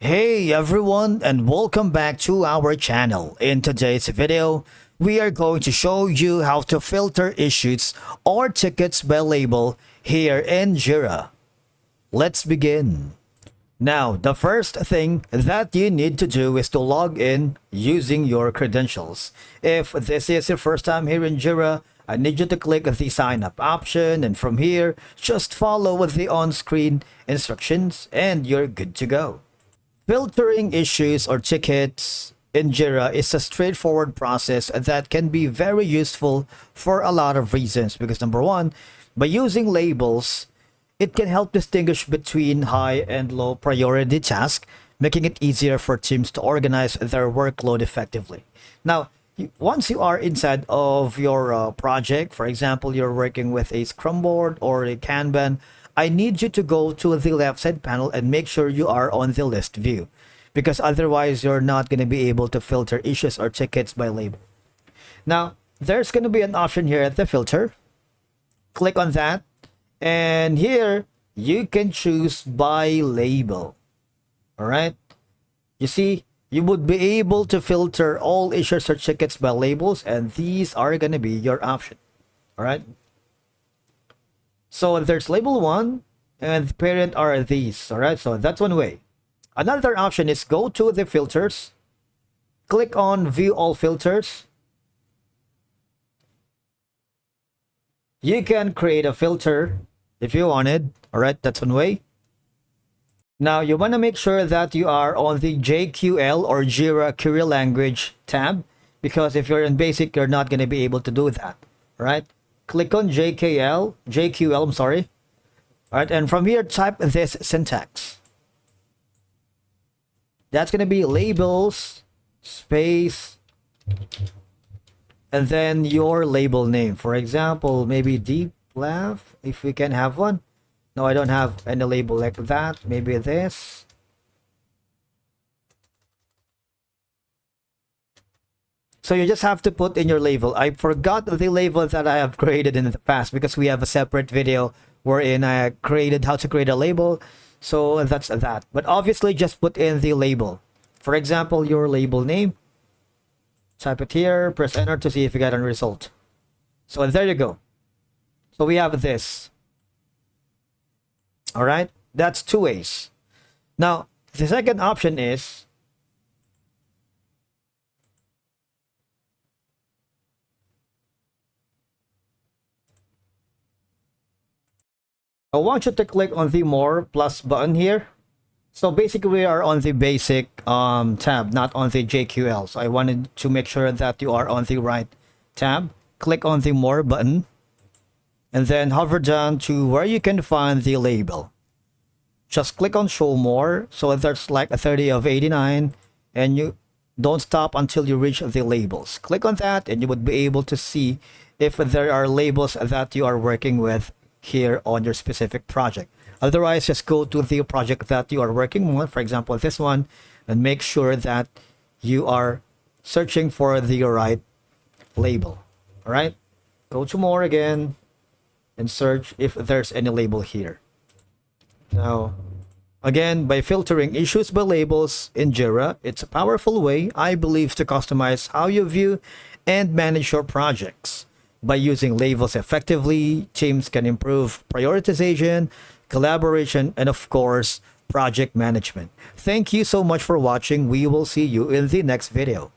Hey everyone, and welcome back to our channel. In today's video, we are going to show you how to filter issues or tickets by label here in Jira. Let's begin. Now, the first thing that you need to do is to log in using your credentials. If this is your first time here in Jira, I need you to click the sign up option, and from here, just follow the on-screen instructions and you're good to go. Filtering issues or tickets in Jira is a straightforward process that can be very useful for a lot of reasons because number one, by using labels, it can help distinguish between high and low priority tasks, making it easier for teams to organize their workload effectively. Now, once you are inside of your project, for example, you're working with a Scrum board or a Kanban, I need you to go to the left side panel and make sure you are on the list view because otherwise you're not going to be able to filter issues or tickets by label. Now, there's going to be an option here at the filter. Click on that. And here you can choose by label. All right. You see, you would be able to filter all issues or tickets by labels, and these are going to be your option. All right. So there's label one and the parent are these. All right. So that's one way. Another option is go to the filters, click on view all filters. You can create a filter if you wanted. All right. That's one way. Now you want to make sure that you are on the JQL or Jira Query Language tab because if you're in basic, you're not going to be able to do that. All right. Click on JQL, I'm sorry. All right, and from here, type this syntax. That's going to be labels, space, and then your label name. For example, maybe deep laugh, if we can have one. No, I don't have any label like that. Maybe this. So you just have to put in your label. I forgot the label that I have created in the past because we have a separate video wherein I created how to create a label. So that's that. But obviously just put in the label. For example, your label name. Type it here, press enter to see if you get a result. So there you go. So we have this. All right, that's two ways. Now, the second option is I want you to click on the more plus button here. So basically we are on the basic tab, not on the JQL. So I wanted to make sure that you are on the right tab. Click on the more button and then hover down to where you can find the label. Just click on show more. So there's like a 30 of 89 and you don't stop until you reach the labels. Click on that and you would be able to see if there are labels that you are working with here on your specific project. Otherwise, just go to the project that you are working on, for example this one, and make sure that you are searching for the right label. All right, go to more again and search if there's any label here. Now again, by filtering issues by labels in Jira, it's a powerful way, I believe, to customize how you view and manage your projects. By using labels effectively, teams can improve prioritization, collaboration, and of course, project management. Thank you so much for watching. We will see you in the next video.